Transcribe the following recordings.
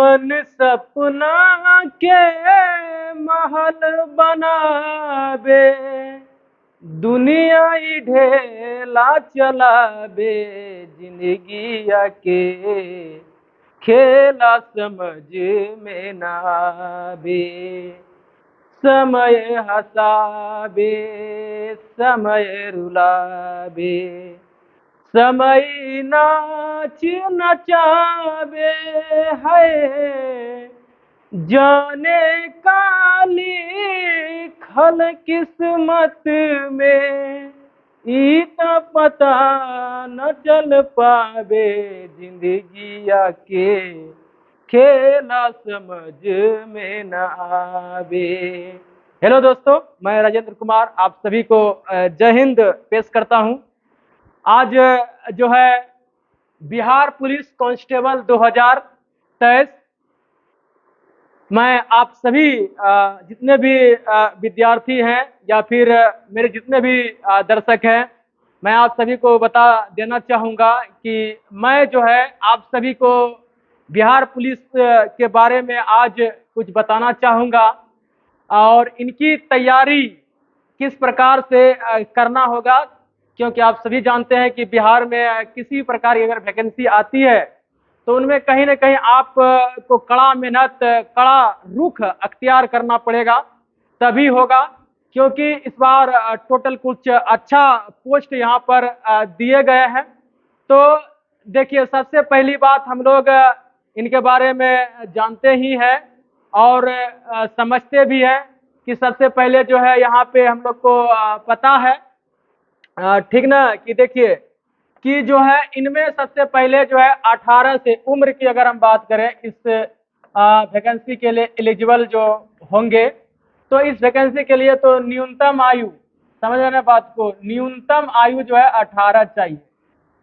मन सपना के महल बनावे, दुनिया ही ढेला चलावे, जिंदगिया के खेला समझ में ना आवे। समय हसावे, समय रुलावे, समय नाच नचावे है। जाने काली खल किस्मत में, ई त पता न चल पावे, जिंदगिया के खेला समझ में न आवे। हेलो दोस्तों, मैं राजेंद्र कुमार आप सभी को जय हिंद पेश करता हूं। आज जो है बिहार पुलिस कांस्टेबल 2023, मैं आप सभी जितने भी विद्यार्थी हैं या फिर मेरे जितने भी दर्शक हैं, मैं आप सभी को बता देना चाहूँगा कि मैं जो है आप सभी को बिहार पुलिस के बारे में आज कुछ बताना चाहूँगा और इनकी तैयारी किस प्रकार से करना होगा, क्योंकि आप सभी जानते हैं कि बिहार में किसी प्रकार की अगर वैकेंसी आती है तो उनमें कहीं ना कहीं आप को कड़ा मेहनत, कड़ा रुख अख्तियार करना पड़ेगा, तभी होगा। क्योंकि इस बार टोटल कुछ अच्छा पोस्ट यहाँ पर दिए गए हैं। तो देखिए, सबसे पहली बात हम लोग इनके बारे में जानते ही हैं और समझते भी हैं कि सबसे पहले जो है यहाँ पे हम लोग को पता है, ठीक ना, कि देखिए कि जो है इनमें सबसे पहले जो है 18 से उम्र की अगर हम बात करें, इस वैकेंसी के लिए एलिजिबल जो होंगे, तो इस वैकेंसी के लिए तो न्यूनतम आयु, समझ रहे हैं बात को, न्यूनतम आयु जो है 18 चाहिए।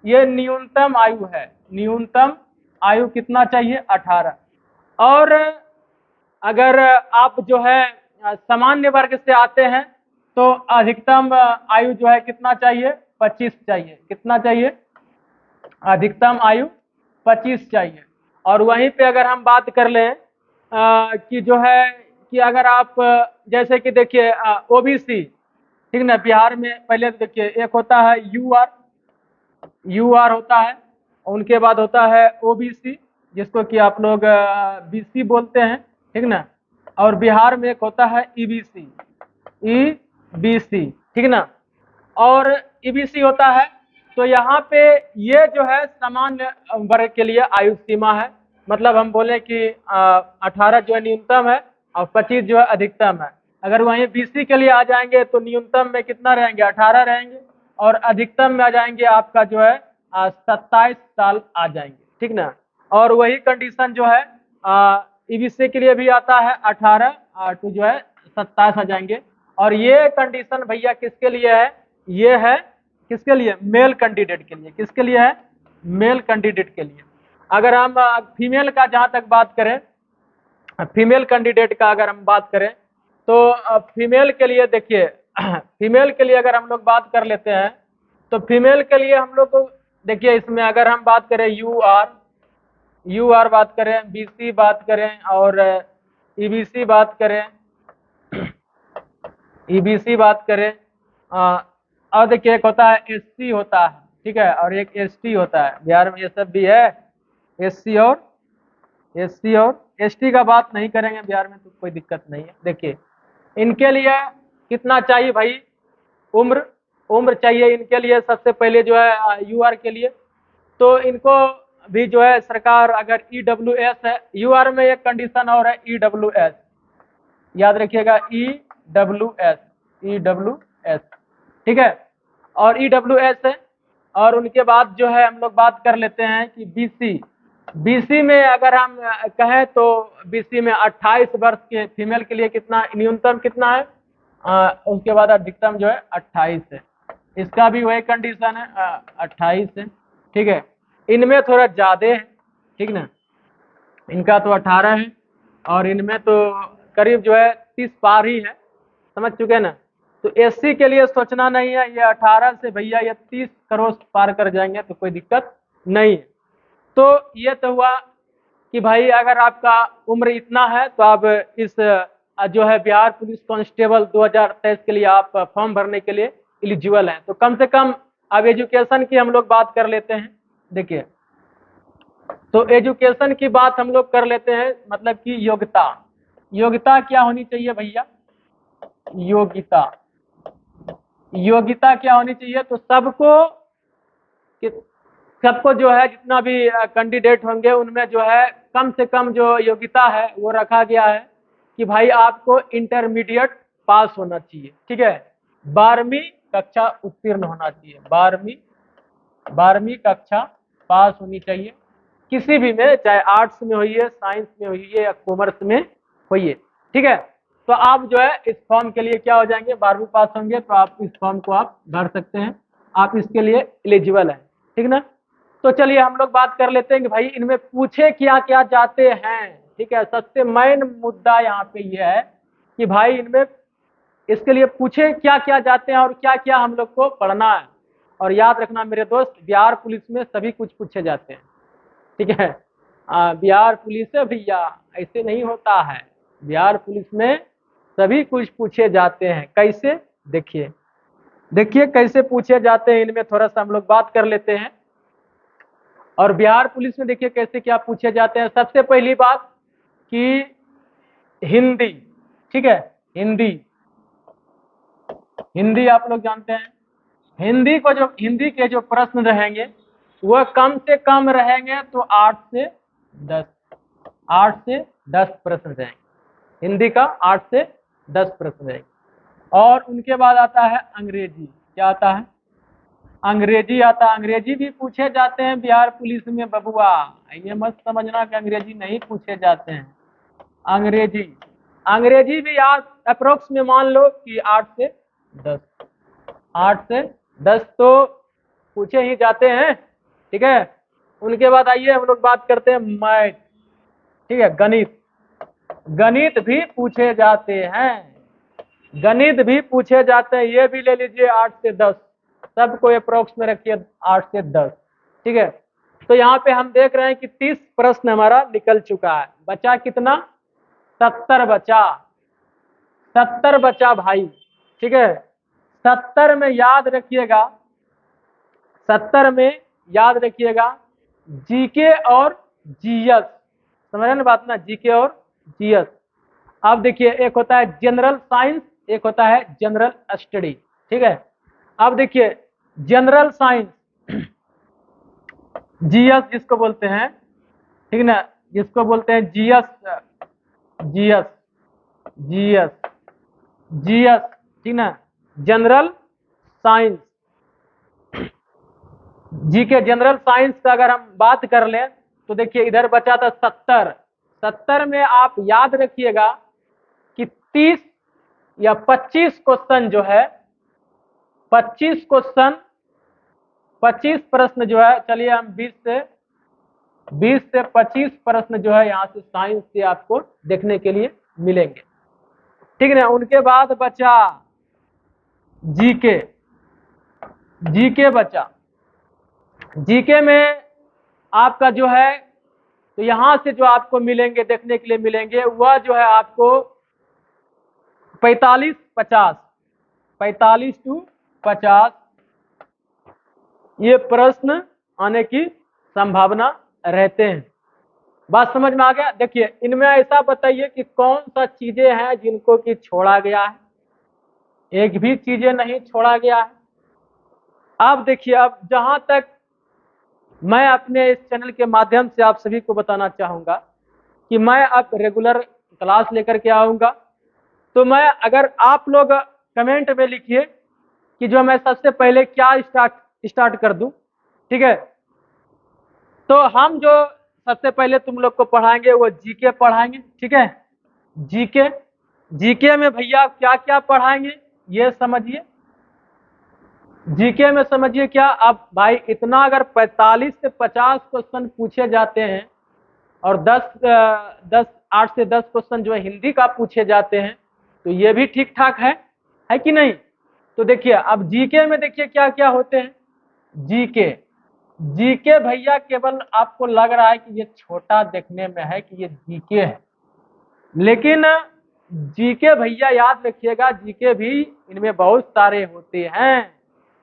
ये न्यूनतम आयु है, न्यूनतम आयु कितना चाहिए? 18। और अगर आप जो है सामान्य वर्ग से आते हैं तो अधिकतम आयु जो है कितना चाहिए? 25 चाहिए। कितना चाहिए? अधिकतम आयु 25 चाहिए। और वहीं पे अगर हम बात कर लें कि जो है कि अगर आप जैसे कि देखिए ओबीसी, ठीक ना, बिहार में पहले तो देखिए एक होता है यूआर होता है, उनके बाद होता है ओबीसी जिसको कि आप लोग बीसी बोलते हैं, ठीक ना, और बिहार में एक होता है ईबीसी, ठीक ना, और ईबीसी होता है। तो यहाँ पे ये जो है सामान्य वर्ग के लिए आयु सीमा है, मतलब हम बोले कि 18 जो है न्यूनतम है और 25 जो है अधिकतम है। अगर वहीं बीसी के लिए आ जाएंगे तो न्यूनतम में कितना रहेंगे? 18 रहेंगे और अधिकतम में आ जाएंगे आपका जो है 27 साल आ जाएंगे, ठीक ना। और वही कंडीशन जो है ईबीसी के लिए भी आता है, 18 टू जो है 27 आ जाएंगे। और ये कंडीशन भैया किसके लिए है? ये है किसके लिए? मेल कैंडिडेट के लिए। किसके लिए है? मेल कैंडिडेट के लिए। अगर हम फीमेल का जहां तक बात करें, फीमेल कैंडिडेट का अगर हम बात करें तो फीमेल के लिए देखिए फीमेल के लिए अगर हम लोग बात कर लेते हैं तो फीमेल के लिए हम लोग को देखिए, इसमें अगर हम बात करें यूआर बात करें, बीसी बात करें और ईबीसी बात करें, ईबीसी बात करें, और देखिए एक होता है एससी होता है, ठीक है, और एक एसटी होता है। बिहार में ये सब भी है, एससी और एसटी का बात नहीं करेंगे बिहार में तो कोई दिक्कत नहीं है। देखिए इनके लिए कितना चाहिए भाई? उम्र चाहिए इनके लिए सबसे पहले जो है यूआर के लिए। तो इनको भी जो है सरकार अगर ईडब्ल्यूएस है, यूआर में एक कंडीशन और है ईडब्ल्यूएस, याद रखिएगा, ईडब्ल्यूएस, ठीक है, और ईडब्ल्यूएस है। और उनके बाद जो है हम लोग बात कर लेते हैं कि बीसी में अगर हम कहें तो बीसी में 28 वर्ष के फीमेल के लिए कितना न्यूनतम कितना है? उसके बाद अधिकतम जो है 28 है। इसका भी वही कंडीशन है, 28 है, ठीक है। इनमें थोड़ा ज्यादा है, ठीक ना, इनका तो 18 है और इनमें तो करीब जो है 30 पार ही है, समझ चुके ना। तो एससी के लिए सोचना नहीं है, ये 18 से भैया ये 30 करोड़ पार कर जाएंगे तो कोई दिक्कत नहीं है। तो ये तो हुआ कि भाई अगर आपका उम्र इतना है तो आप इस जो है बिहार पुलिस कांस्टेबल 2023 के लिए आप फॉर्म भरने के लिए एलिजिबल हैं। तो कम से कम अब एजुकेशन की हम लोग बात कर लेते हैं। देखिए, तो एजुकेशन की बात हम लोग कर लेते हैं, मतलब कि योग्यता। योग्यता क्या होनी चाहिए भैया? योग्यता, योग्यता क्या होनी चाहिए? तो सबको जो है जितना भी कैंडिडेट होंगे उनमें जो है कम से कम जो योग्यता है वो रखा गया है कि भाई आपको इंटरमीडिएट पास होना चाहिए, ठीक है। 12वीं कक्षा उत्तीर्ण होना चाहिए, 12वीं कक्षा पास होनी चाहिए, किसी भी में, चाहे आर्ट्स में होइए, साइंस में होइए या कॉमर्स में होइए, ठीक है। तो आप जो है इस फॉर्म के लिए क्या हो जाएंगे, 12वीं पास होंगे तो आप इस फॉर्म को आप भर सकते हैं, आप इसके लिए एलिजिबल हैं, ठीक ना। तो चलिए हम लोग बात कर लेते हैं कि भाई इनमें पूछे क्या क्या जाते हैं, ठीक है। सबसे मेन मुद्दा यहाँ पे यह है कि भाई इनमें इसके लिए पूछे क्या क्या जाते हैं और क्या क्या हम लोग को पढ़ना है। और याद रखना मेरे दोस्त, बिहार पुलिस में सभी कुछ पूछे जाते हैं, ठीक है। बिहार पुलिस है भैया, ऐसे नहीं होता है। बिहार पुलिस में सभी कुछ पूछे जाते हैं। कैसे? देखिए देखिए कैसे पूछे जाते हैं, इनमें थोड़ा सा हम लोग बात कर लेते हैं। और बिहार पुलिस में देखिए कैसे क्या पूछे जाते हैं। सबसे पहली बात कि हिंदी, ठीक है, हिंदी, हिंदी आप लोग जानते हैं। हिंदी के जो प्रश्न रहेंगे वह कम से कम रहेंगे तो 8 से 10 प्रश्न रहेंगे। हिंदी का 8 से 10 प्रश्न रहेंगे। और उनके बाद आता है अंग्रेजी। क्या आता है? अंग्रेजी आता है। अंग्रेजी भी पूछे जाते हैं बिहार पुलिस में बबुआ, ये मत समझना कि अंग्रेजी नहीं पूछे जाते हैं। अंग्रेजी भी आप अप्रोक्स में मान लो कि 8 से 10 तो पूछे ही जाते हैं, ठीक है। उनके बाद आइए हम लोग बात करते हैं मैथ, ठीक है, गणित। गणित भी पूछे जाते हैं, गणित भी पूछे जाते हैं, ये भी ले लीजिए 8 से 10, सबको अप्रोक्स में रखिए 8 से 10, ठीक है। तो यहाँ पे हम देख रहे हैं कि 30 प्रश्न हमारा निकल चुका है। बचा कितना? 70 बचा, 70 बचा भाई, ठीक है। 70 में याद रखिएगा, 70 में याद रखिएगा जीके और जीएस, समझ रहे ना बात ना, जीके और जीएस। अब देखिए एक होता है जनरल साइंस, एक होता है जनरल स्टडी, ठीक है। अब देखिए जनरल साइंस, जीएस जिसको बोलते हैं, ठीक ना, जिसको बोलते हैं जीएस, जीएस जीएस जीएस, ठीक ना, general science, GK general science का अगर हम बात कर लें तो देखिए इधर बचा था 70। 70 में आप याद रखिएगा कि 30 या 25 क्वेश्चन जो है, 25 क्वेश्चन, 25 प्रश्न जो है, चलिए हम 20 से 25 प्रश्न जो है यहाँ से साइंस से आपको देखने के लिए मिलेंगे, ठीक है ना। उनके बाद बचा जीके, जीके बचा। जीके में आपका जो है, तो यहाँ से जो आपको मिलेंगे, देखने के लिए मिलेंगे, वह जो है आपको 45-50, 45 to 50 ये प्रश्न आने की संभावना रहते हैं। बात समझ में आ गया? देखिए इनमें ऐसा बताइए कि कौन सा चीजें हैं जिनको कि छोड़ा गया है, एक भी चीजें नहीं छोड़ा गया है। अब देखिए, अब जहां तक मैं अपने इस चैनल के माध्यम से आप सभी को बताना चाहूंगा कि मैं अब रेगुलर क्लास लेकर के आऊंगा, तो मैं, अगर आप लोग कमेंट में लिखिए कि जो मैं सबसे पहले क्या स्टार्ट कर दूं, ठीक है। तो हम जो सबसे पहले तुम लोग को पढ़ाएंगे वो जीके पढ़ाएंगे, ठीक है। जीके, जीके में भैया क्या क्या पढ़ाएंगे ये समझिए। जीके में समझिए क्या, अब भाई इतना अगर 45 से 50 क्वेश्चन पूछे जाते हैं और 8 से 10 क्वेश्चन जो है हिंदी का पूछे जाते हैं, तो ये भी ठीक ठाक है कि नहीं। तो देखिए अब जीके में देखिए क्या क्या होते हैं। जीके, जीके भैया केवल आपको लग रहा है कि ये छोटा देखने में है कि ये जीके है, लेकिन जीके भैया याद रखिएगा, जीके भी इनमें बहुत सारे होते हैं।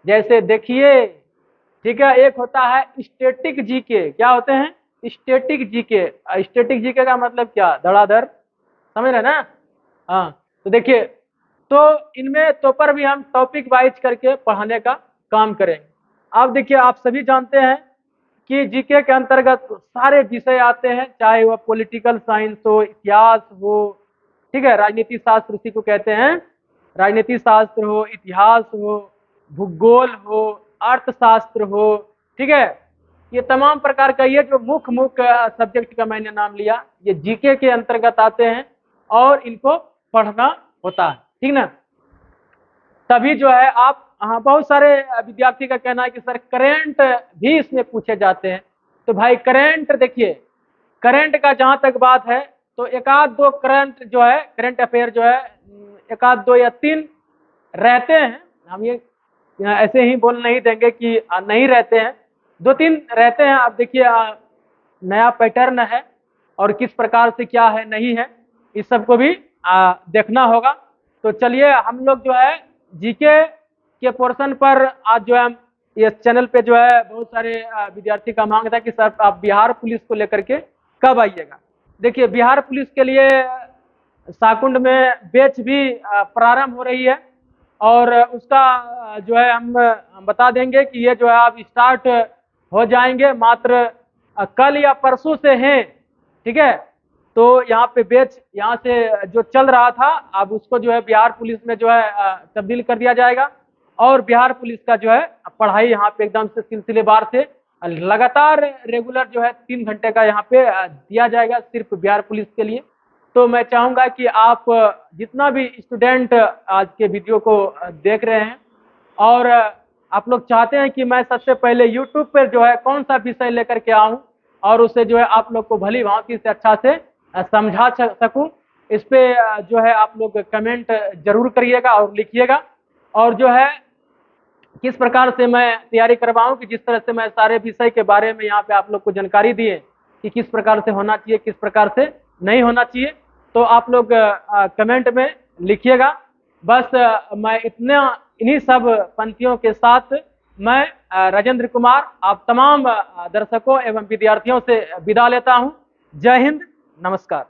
जैसे देखिए, ठीक है, एक होता है स्टैटिक जीके। क्या होते हैं? Static GK. स्टैटिक जीके का मतलब क्या? धड़ाधड़, समझ रहे ना? हाँ, तो देखिए, तो इनमें तो पर भी हम टॉपिक वाइज करके पढ़ाने का काम करेंगे। आप देखिए, आप सभी जानते हैं कि जीके के अंतर्गत सारे विषय आते हैं, चाहे वह पॉलिटिकल साइंस हो, इतिहास हो, ठीक है, राजनीति शास्त्र उसी को कहते हैं, राजनीति शास्त्र हो, इतिहास हो, भूगोल हो, अर्थशास्त्र हो, ठीक है, ये तमाम प्रकार का, ये जो मुख्य मुख्य सब्जेक्ट का मैंने नाम लिया, ये जीके के अंतर्गत आते हैं और इनको पढ़ना होता है, ठीक ना। तभी जो है आप, हाँ, बहुत सारे विद्यार्थी का कहना है कि सर करंट भी इसमें पूछे जाते हैं। तो भाई करंट देखिए, करंट का जहां तक बात है तो एक आध दो करंट जो है, करंट अफेयर जो है, एक आध दो या तीन रहते हैं। हम ये ऐसे ही बोल नहीं देंगे कि नहीं रहते हैं, दो तीन रहते हैं। आप देखिए, नया पैटर्न है और किस प्रकार से क्या है नहीं है, इस सबको भी देखना होगा। तो चलिए, हम लोग जो है जीके के पोर्शन पर आज जो है इस चैनल पे जो है बहुत सारे विद्यार्थी का मांग था कि सर आप बिहार पुलिस को लेकर के कब आइएगा। देखिए, बिहार पुलिस के लिए साकुंड में बैच भी प्रारंभ हो रही है और उसका जो है हम बता देंगे कि ये जो है आप स्टार्ट हो जाएंगे, मात्र कल या परसों से हैं, ठीक है। तो यहाँ पे बैच यहाँ से जो चल रहा था, अब उसको जो है बिहार पुलिस में जो है तब्दील कर दिया जाएगा और बिहार पुलिस का जो है पढ़ाई यहाँ पे एकदम से सिलसिलेवार से लगातार रेगुलर जो है 3 घंटे का यहाँ पे दिया जाएगा सिर्फ बिहार पुलिस के लिए। तो मैं चाहूंगा कि आप जितना भी स्टूडेंट आज के वीडियो को देख रहे हैं और आप लोग चाहते हैं कि मैं सबसे पहले यूट्यूब पर जो है कौन सा विषय लेकर के आऊं और उसे जो है आप लोग को भली भांति से अच्छा से समझा सकूं, इस पे जो है आप लोग कमेंट जरूर करिएगा और लिखिएगा। और जो है किस प्रकार से मैं तैयारी करवाऊं, कि जिस तरह से मैं सारे विषय के बारे में यहाँ पे आप लोग को जानकारी दिए कि किस प्रकार से होना चाहिए, किस प्रकार से नहीं होना चाहिए, तो आप लोग कमेंट में लिखिएगा। बस मैं इन्हीं सब पंक्तियों के साथ मैं राजेंद्र कुमार आप तमाम दर्शकों एवं विद्यार्थियों से विदा लेता हूं। जय हिंद, नमस्कार।